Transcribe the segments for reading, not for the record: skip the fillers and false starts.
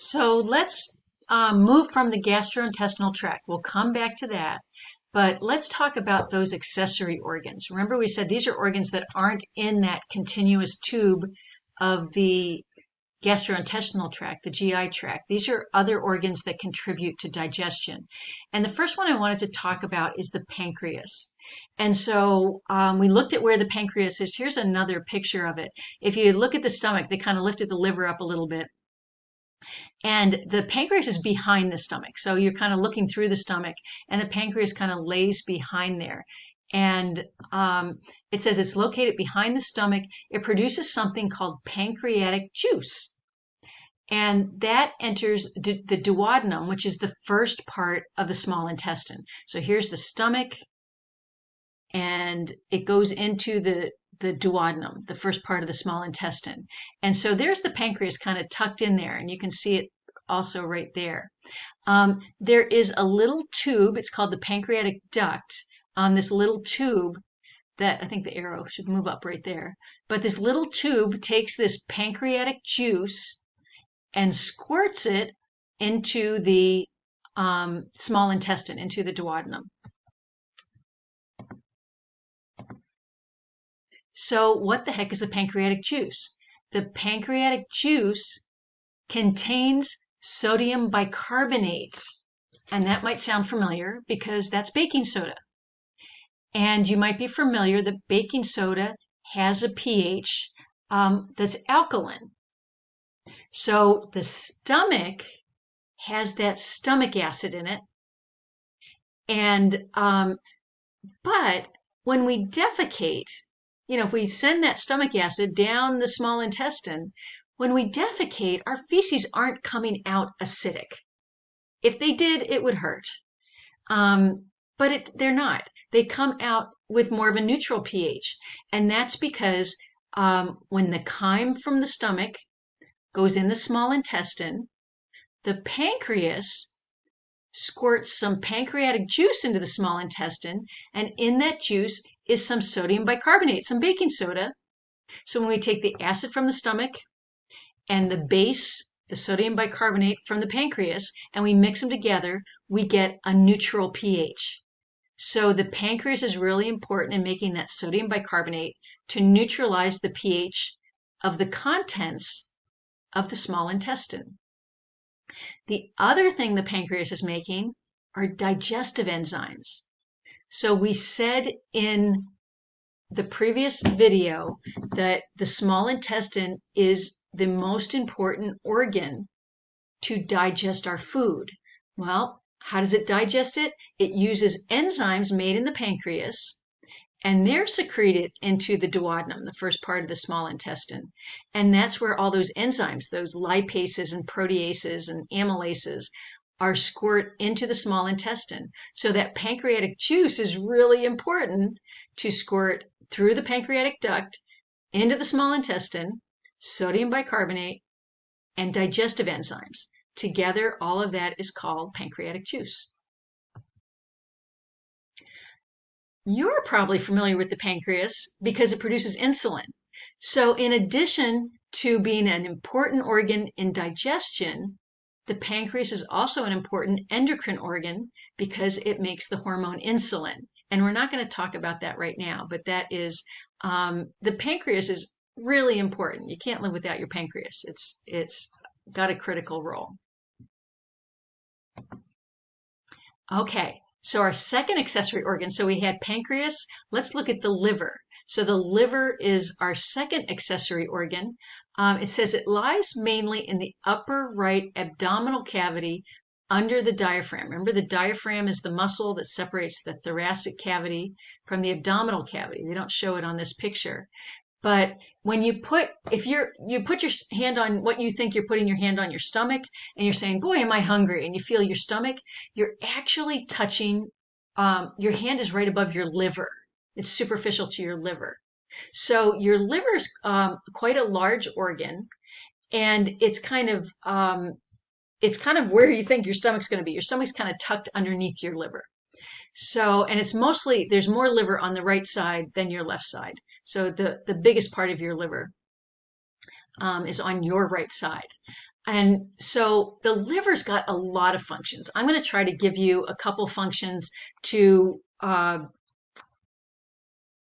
So let's move from the gastrointestinal tract. We'll come back to that, but let's talk about those accessory organs. Remember, we said these are organs that aren't in that continuous tube of the gastrointestinal tract, the GI tract. These are other organs that contribute to digestion. And the first one I wanted to talk about is the pancreas. And so we looked at where the pancreas is. Here's another picture of it. If you look at the stomach, they kind of lifted the liver up a little bit. And the pancreas is behind the stomach. So you're kind of looking through the stomach, and the pancreas kind of lays behind there. And it says it's located behind the stomach. It produces something called pancreatic juice. And that enters the duodenum, which is the first part of the small intestine. So here's the stomach, and it goes into the duodenum, the first part of the small intestine. And so there's the pancreas kind of tucked in there, and you can see it also right there. There is a little tube, it's called the pancreatic duct, this little tube that I think the arrow should move up right there. But this little tube takes this pancreatic juice and squirts it into the small intestine, into the duodenum. So what the heck is a pancreatic juice? The pancreatic juice contains sodium bicarbonate. And that might sound familiar because that's baking soda. And you might be familiar that baking soda has a pH that's alkaline. So the stomach has that stomach acid in it. And but when we defecate, if we send that stomach acid down the small intestine, when we defecate, our feces aren't coming out acidic. If they did, it would hurt. But they're not. They come out with more of a neutral pH. And that's because when the chyme from the stomach goes in the small intestine, the pancreas squirts some pancreatic juice into the small intestine, and in that juice is some sodium bicarbonate, some baking soda. So when we take the acid from the stomach and the base, the sodium bicarbonate from the pancreas, and we mix them together, we get a neutral pH. So the pancreas is really important in making that sodium bicarbonate to neutralize the pH of the contents of the small intestine. The other thing the pancreas is making are digestive enzymes. So we said in the previous video that the small intestine is the most important organ to digest our food. Well, how does it digest it? It uses enzymes made in the pancreas, and they're secreted into the duodenum, the first part of the small intestine. And that's where all those enzymes, those lipases and proteases and amylases, are squirt into the small intestine. So that pancreatic juice is really important to squirt through the pancreatic duct into the small intestine, sodium bicarbonate, and digestive enzymes. Together, all of that is called pancreatic juice. You're probably familiar with the pancreas because it produces insulin. So in addition to being an important organ in digestion, the pancreas is also an important endocrine organ because it makes the hormone insulin. And we're not going to talk about that right now, but that is, the pancreas is really important. You can't live without your pancreas. It's got a critical role. Okay. So our second accessory organ, so we had pancreas. Let's look at the liver. So the liver is our second accessory organ. It says it lies mainly in the upper right abdominal cavity under the diaphragm. Remember, the diaphragm is the muscle that separates the thoracic cavity from the abdominal cavity. They don't show it on this picture. But when you put your hand on what you think you're putting your hand on your stomach, and you're saying, boy, am I hungry, and you feel your stomach, you're actually touching, your hand is right above your liver. It's superficial to your liver. So your liver is quite a large organ, and it's kind of where you think your stomach's going to be. Your stomach's kind of tucked underneath your liver. So, and it's mostly, there's more liver on the right side than your left side. So the biggest part of your liver is on your right side. And so the liver's got a lot of functions. I'm going to try to give you a couple functions to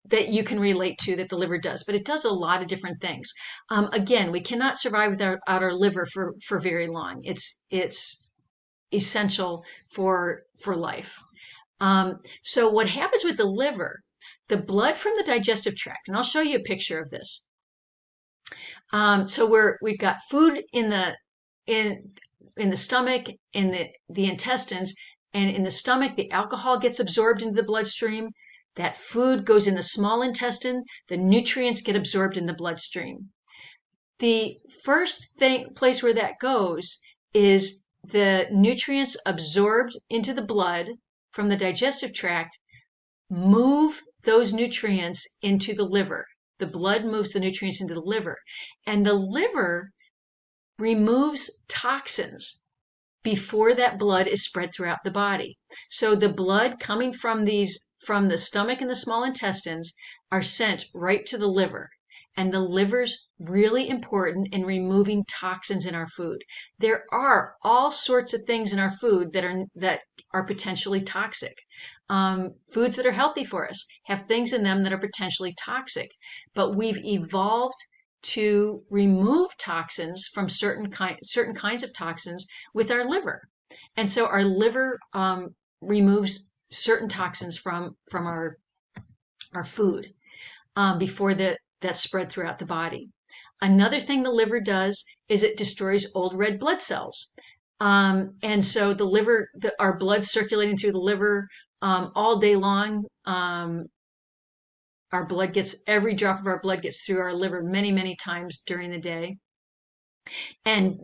that you can relate to that the liver does, but it does a lot of different things. Again, we cannot survive without our liver for very long. It's essential for life. So what happens with the liver? The blood from the digestive tract, and I'll show you a picture of this. So we've got food in in the stomach, in the intestines, and in the stomach, the alcohol gets absorbed into the bloodstream. That food goes in the small intestine. The nutrients get absorbed in the bloodstream. The first place where that goes is the nutrients absorbed into the blood from the digestive tract move those nutrients into the liver. The blood moves the nutrients into the liver, and the liver removes toxins before that blood is spread throughout the body. So the blood coming from the stomach and the small intestines are sent right to the liver. And the liver's really important in removing toxins in our food. There are all sorts of things in our food that are potentially toxic. Foods that are healthy for us have things in them that are potentially toxic, but we've evolved to remove toxins from certain kinds of toxins with our liver. And so our liver removes certain toxins from our food before that's spread throughout the body. Another thing the liver does is it destroys old red blood cells. And so the liver, our blood circulating through the liver all day long. Every drop of our blood gets through our liver many, many times during the day. And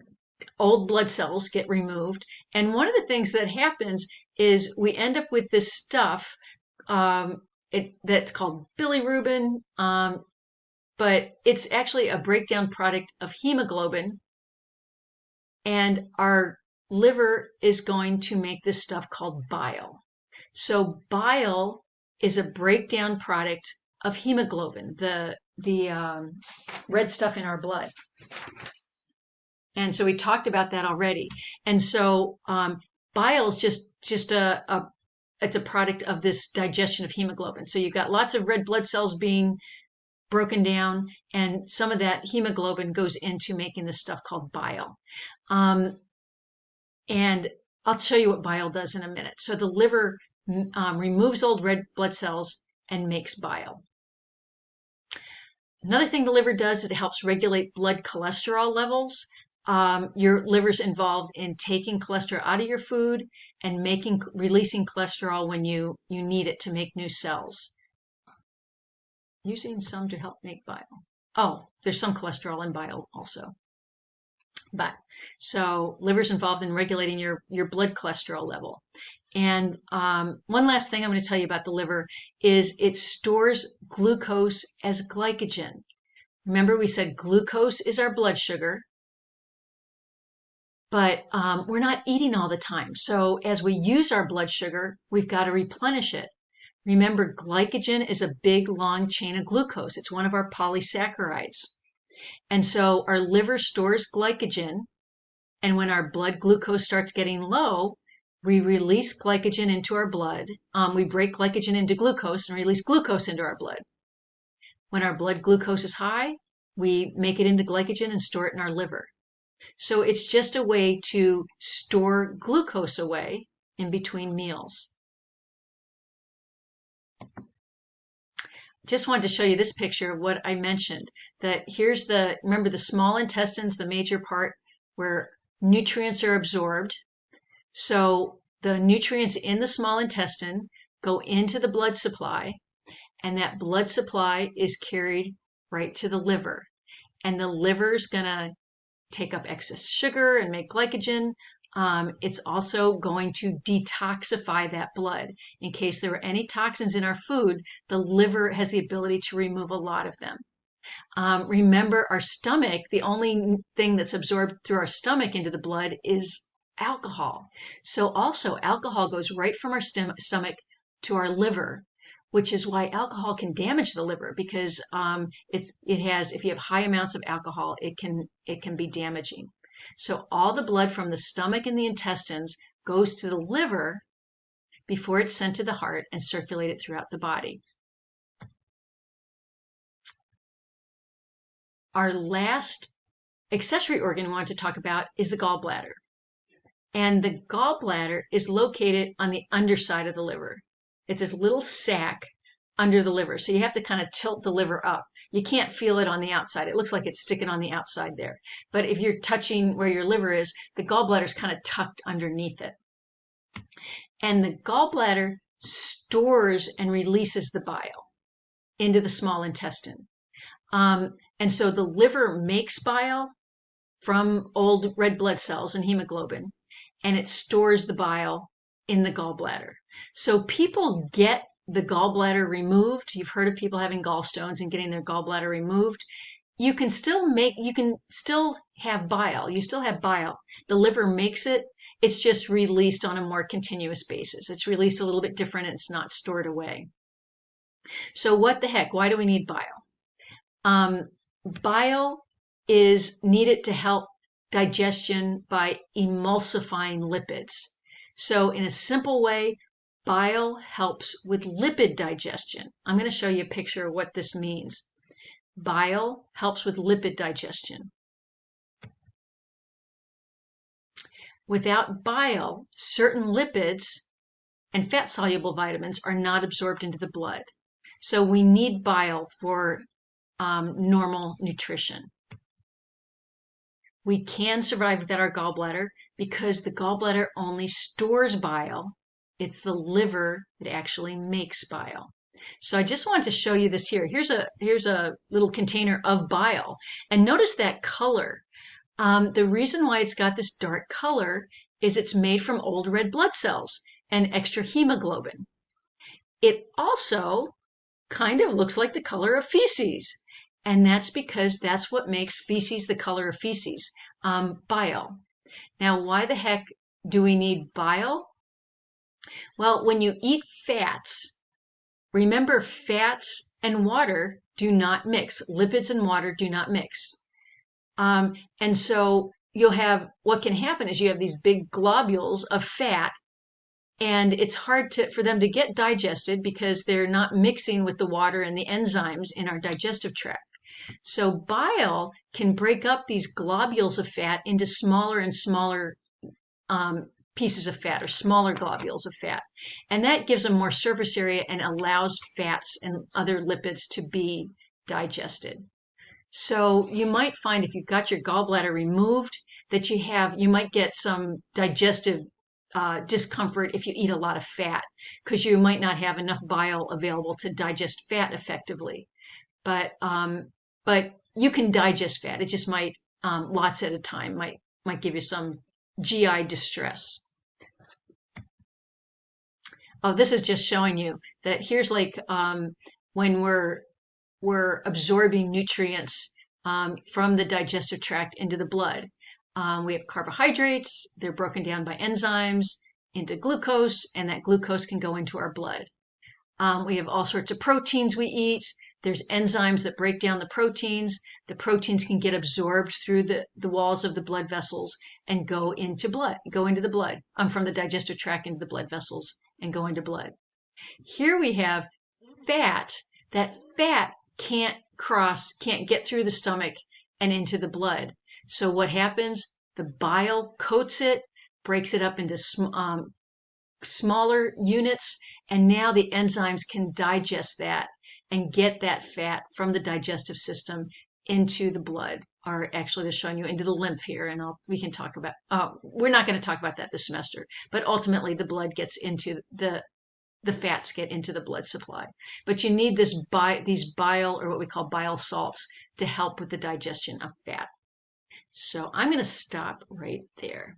old blood cells get removed. And one of the things that happens is we end up with this stuff that's called bilirubin, but it's actually a breakdown product of hemoglobin. And our liver is going to make this stuff called bile. So bile is a breakdown product of hemoglobin, the red stuff in our blood. And so we talked about that already. And so bile is just it's a product of this digestion of hemoglobin. So you've got lots of red blood cells being broken down, and some of that hemoglobin goes into making this stuff called bile. And I'll show you what bile does in a minute. So the liver removes old red blood cells and makes bile. Another thing the liver does is it helps regulate blood cholesterol levels. Your liver's involved in taking cholesterol out of your food and releasing cholesterol when you need it to make new cells. Using some to help make bile. Oh, there's some cholesterol in bile also. But so liver's involved in regulating your blood cholesterol level. And one last thing I'm going to tell you about the liver is it stores glucose as glycogen. Remember, we said glucose is our blood sugar, but we're not eating all the time. So as we use our blood sugar, we've got to replenish it. Remember, glycogen is a big, long chain of glucose. It's one of our polysaccharides. And so our liver stores glycogen, and when our blood glucose starts getting low, we release glycogen into our blood. We break glycogen into glucose and release glucose into our blood. When our blood glucose is high, we make it into glycogen and store it in our liver. So it's just a way to store glucose away in between meals. Just wanted to show you this picture of what I mentioned, that remember the small intestines, the major part where nutrients are absorbed. So the nutrients in the small intestine go into the blood supply, and that blood supply is carried right to the liver. And the liver's going to take up excess sugar and make glycogen. It's also going to detoxify that blood. In case there are any toxins in our food, the liver has the ability to remove a lot of them. Remember, our stomach, the only thing that's absorbed through our stomach into the blood is alcohol. So also alcohol goes right from our stomach to our liver, which is why alcohol can damage the liver, because if you have high amounts of alcohol, it can be damaging. So all the blood from the stomach and the intestines goes to the liver before it's sent to the heart and circulated throughout the body. Our last accessory organ we want to talk about is the gallbladder. And the gallbladder is located on the underside of the liver. It's this little sac under the liver. So you have to kind of tilt the liver up. You can't feel it on the outside. It looks like it's sticking on the outside there. But if you're touching where your liver is, the gallbladder is kind of tucked underneath it. And the gallbladder stores and releases the bile into the small intestine. And so the liver makes bile from old red blood cells and hemoglobin, and it stores the bile in the gallbladder. So people get the gallbladder removed. You've heard of people having gallstones and getting their gallbladder removed. You can still have bile. You still have bile. The liver makes it. It's just released on a more continuous basis. It's released a little bit different. And it's not stored away. So what the heck? Why do we need bile? Bile is needed to help digestion by emulsifying lipids. So in a simple way, bile helps with lipid digestion. I'm going to show you a picture of what this means. Bile helps with lipid digestion. Without bile, certain lipids and fat-soluble vitamins are not absorbed into the blood. So we need bile for normal nutrition. We can survive without our gallbladder because the gallbladder only stores bile. It's the liver that actually makes bile. So I just wanted to show you this here. Here's a little container of bile. And notice that color. The reason why it's got this dark color is it's made from old red blood cells and extra hemoglobin. It also kind of looks like the color of feces. And that's because that's what makes feces the color of feces, bile. Now, why the heck do we need bile? Well, when you eat fats, remember fats and water do not mix. Lipids and water do not mix. And so you'll have, what can happen is you have these big globules of fat, and it's hard for them to get digested because they're not mixing with the water and the enzymes in our digestive tract. So bile can break up these globules of fat into smaller and smaller pieces of fat, or smaller globules of fat. And that gives them more surface area and allows fats and other lipids to be digested. So you might find if you've got your gallbladder removed that you might get some digestive discomfort if you eat a lot of fat, because you might not have enough bile available to digest fat effectively. But you can digest fat. It just might, lots at a time, might give you some GI distress. Oh, this is just showing you that here's like when we're absorbing nutrients from the digestive tract into the blood. We have carbohydrates. They're broken down by enzymes into glucose, and that glucose can go into our blood. We have all sorts of proteins we eat. There's enzymes that break down the proteins. The proteins can get absorbed through the walls of the blood vessels and go into the blood, from the digestive tract into the blood vessels and go into blood. Here we have fat. That fat can't get through the stomach and into the blood. So what happens? The bile coats it, breaks it up into smaller units, and now the enzymes can digest that and get that fat from the digestive system into the blood, or actually they're showing you into the lymph here, and we can talk about, we're not going to talk about that this semester, but ultimately the blood gets into the fats get into the blood supply. But you need these bile, or what we call bile salts, to help with the digestion of fat. So I'm going to stop right there.